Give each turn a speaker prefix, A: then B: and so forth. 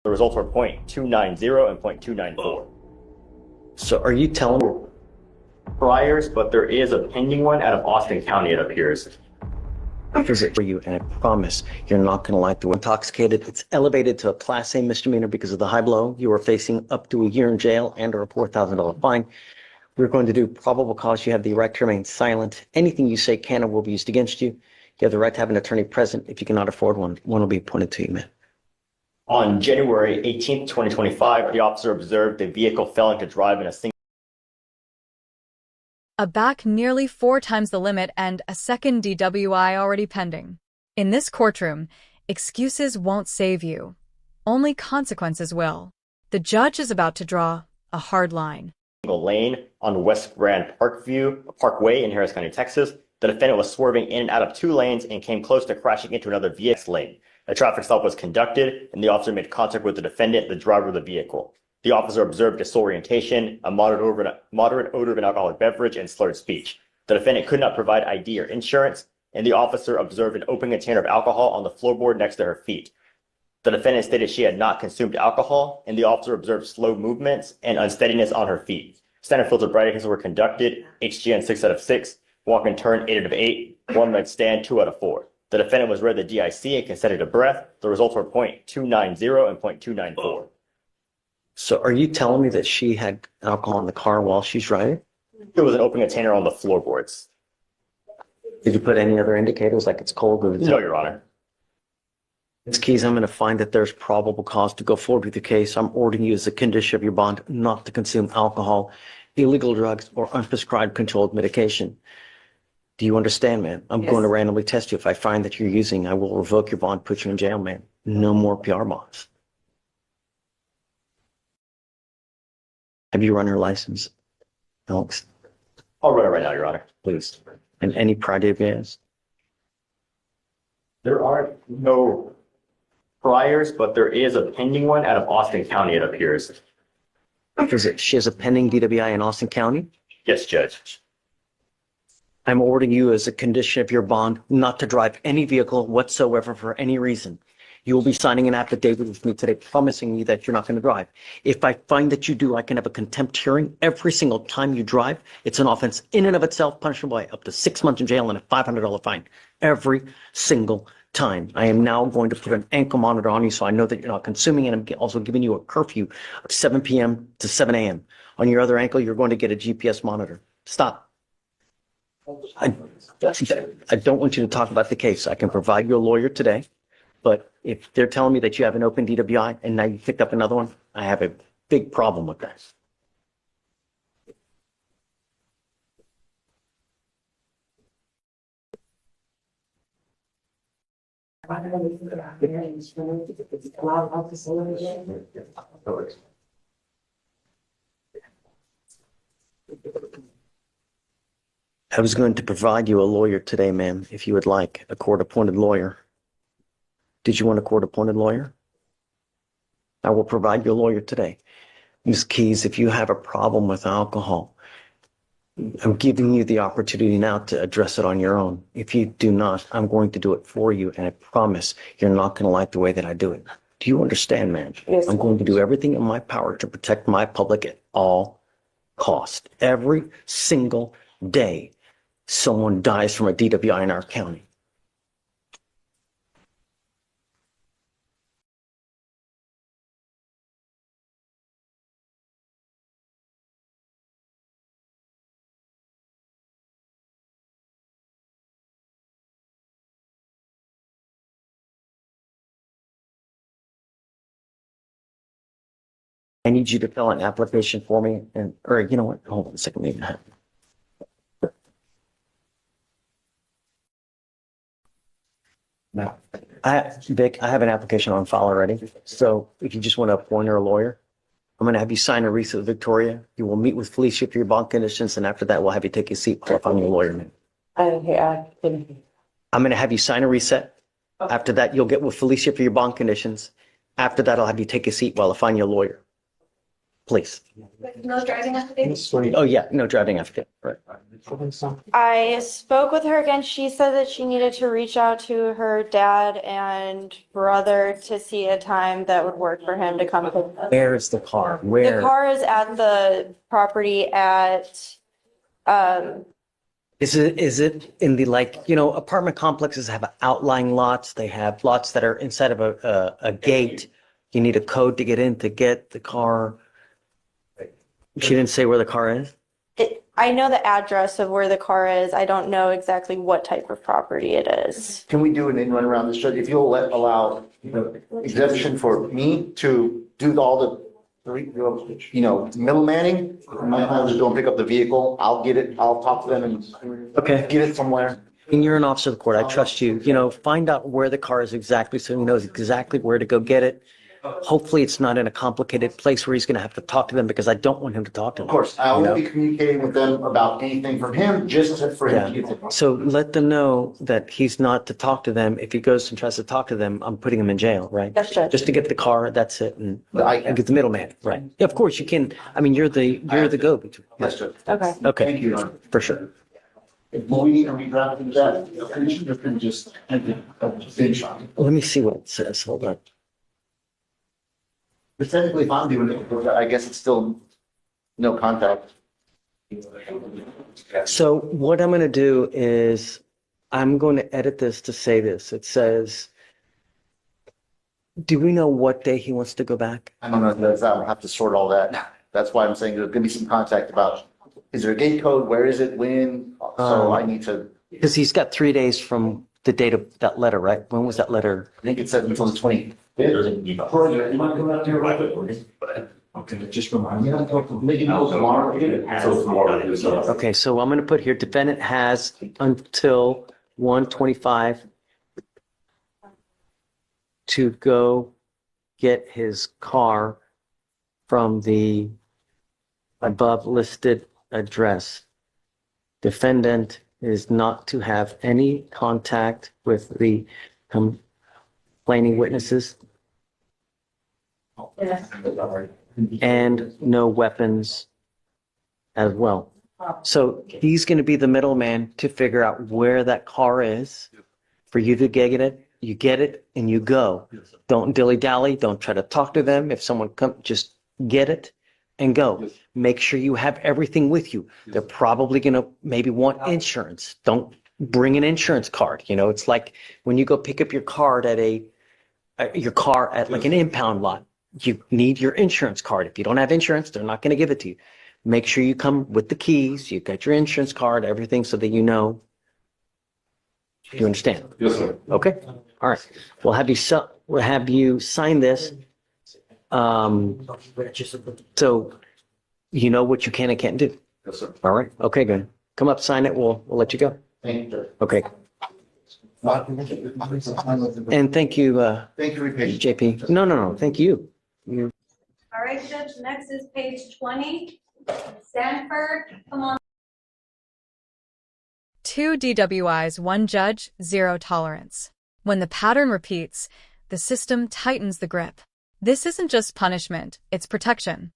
A: The results were 0.290 and 0.294.
B: So are you telling me
A: priors, but there is a pending one out of Austin County, it appears.
B: is it for you? And I promise you're not going to like the word intoxicated. It's elevated to a Class A misdemeanor because of the high blow. You are facing up to a year in jail and or a $4,000 fine. We're going to do probable cause. You have the right to remain silent. Anything you say can or will be used against you. You have the right to have an attorney present. If you cannot afford one, one will be appointed to you, man.
A: On January 18th, 2025, the officer observed a vehicle failing to drive in a single
C: BAC nearly 4 times the limit and a second DWI already pending. In this courtroom, excuses won't save you. Only consequences will. The judge is about to draw a hard line.
A: lane on West Grand Parkway in Harris County, Texas. The defendant was swerving in and out of 2 lanes and came close to crashing into another vehicle lane. A traffic stop was conducted, and the officer made contact with the defendant, the driver of the vehicle. The officer observed disorientation, a moderate odor of an alcoholic beverage, and slurred speech. The defendant could not provide ID or insurance, and the officer observed an open container of alcohol on the floorboard next to her feet. The defendant stated she had not consumed alcohol, and the officer observed slow movements and unsteadiness on her feet. Standard field sobriety tests were conducted, HGN 6 out of 6, walk and turn 8 out of 8, one leg stand 2 out of 4. The defendant was read the DIC and consented to breath. The results were 0.290 and 0.294.
B: So are you telling me that she had alcohol in the car while she's driving?
A: There was an open container on the floorboards.
B: Did you put any other indicators like it's cold? Or
A: No, Your Honor.
B: Ms. Keys, I'm going to find that there's probable cause to go forward with the case. I'm ordering you as a condition of your bond not to consume alcohol, illegal drugs, or unprescribed controlled medication. Do you understand, man? I'm going to randomly test you. If I find that you're using, I will revoke your bond, put you in jail, man. No more PR bonds. Have you run your license, Alex?
A: I'll run it right now, Your Honor.
B: Please. And any prior DWIs?
A: There are no priors, but there is a pending one out of Austin County, it appears.
B: Is it? She has a pending DWI in Austin County?
A: Yes, Judge.
B: I'm ordering you as a condition of your bond not to drive any vehicle whatsoever for any reason. You will be signing an affidavit with me today promising me that you're not going to drive. If I find that you do, I can have a contempt hearing every single time you drive. It's an offense in and of itself, punishable by up to 6 months in jail and a $500 fine every single time. I am now going to put an ankle monitor on you so I know that you're not consuming, and I'm also giving you a curfew of 7 p.m. to 7 a.m. On your other ankle, you're going to get a GPS monitor. Stop. I don't want you to talk about the case. I can provide you a lawyer today, but if they're telling me that you have an open DWI and now you picked up another one, I have a big problem with that. I was going to provide you a lawyer today, ma'am, if you would like, a court-appointed lawyer. Did you want a court-appointed lawyer? I will provide you a lawyer today. Ms. Keys, if you have a problem with alcohol, I'm giving you the opportunity now to address it on your own. If you do not, I'm going to do it for you, and I promise you're not going to like the way that I do it. Do you understand, ma'am?
D: Yes.
B: I'm going to do everything in my power to protect my public at all costs. Every single day, someone dies from a DWI in our county. I need you to fill an application for me, or you know what? Hold on a second. Maybe not. No. Vic, I have an application on file already. So if you just want to appoint her a lawyer, I'm going to have you sign a receipt with Victoria. You will meet with Felicia for your bond conditions, and after that, we'll have you take a seat while I'm your lawyer.
D: I
B: I'm going to have you sign a reset. After that, you'll get with Felicia for your bond conditions. After that, I'll have you take a seat while I find your lawyer. please.
D: No driving affidavit?
B: Oh, yeah, no driving affidavit, right.
D: I spoke with her again. She said that she needed to reach out to her dad and brother to see a time that would work for him to come.
B: Where is the car?
D: The
B: Where?
D: car is at the property at,
B: Is it in the, like, apartment complexes have outlying lots. They have lots that are inside of a gate. You need a code to get in to get the car. She didn't say where the car is?
D: I know the address of where the car is. I don't know exactly what type of property it is.
E: Can we do an in run around this, Judge? If you'll allow exemption for me to do all the, middlemanning, my client will go and pick up the vehicle. I'll get it. I'll talk to them and
B: Okay.
E: get it somewhere.
B: And you're an officer of the court. I trust you. Find out where the car is exactly so he knows exactly where to go get it. Hopefully it's not in a complicated place where he's going to have to talk to them because I don't want him to talk to them.
E: Of course, I will be communicating with them about anything from him, just for him to get it.
B: So let them know that he's not to talk to them. If he goes and tries to talk to them, I'm putting him in jail, right?
D: Yes, Judge.
B: Just to get the car, that's it, and
E: I-
B: get the middleman, right? Yeah, of course you can. I mean, you're the go-between.
E: Yes, Judge.
D: Okay.
B: Okay,
E: Thank you, Your Honor.
B: for sure.
E: Will we need to redraft that? Condition or can we just finish on it?
B: Let me see what it says. Hold on.
E: But technically, if I'm doing it, I guess it's still no contact.
B: So what I'm going to do is I'm going to edit this to say this. It says, do we know what day he wants to go back?
E: I don't know if that's, I'll have to sort all that. That's why I'm saying there's gonna be some contact about, is there a gate code? Where is it? When? So I need to,
B: Because he's got 3 days from the date of that letter, right? When was that letter?
E: I think it said until the 25th.
F: Okay, just remind me.
E: Maybe no tomorrow.
B: Okay, so I'm going to put here, defendant has until 1:25 to go get his car from the above listed address. Defendant is not to have any contact with the complaining witnesses and no weapons as well. So he's going to be the middleman to figure out where that car is for you to get it. You get it and you go. Don't dilly-dally. Don't try to talk to them. If someone comes, just get it and go. Make sure you have everything with you. They're probably going to maybe want insurance. Don't bring an insurance card. It's like when you go pick up your card at like an impound lot. You need your insurance card. If you don't have insurance, they're not going to give it to you. Make sure you come with the keys. You got your insurance card, everything, so that you know. You understand?
F: Yes, sir.
B: Okay. All right. We'll have you sign this. So you know what you can and can't do.
E: Yes, sir.
B: All right. Okay, good. Come up, sign it. We'll let you go.
E: Thank you.
B: Okay. And thank you,
E: Thank you for your patience.
B: JP. No. Thank you.
G: All right, Judge, next is page 20. Sanford, come on.
C: 2 DWIs, 1 judge, 0 tolerance. When the pattern repeats, the system tightens the grip. This isn't just punishment, it's protection.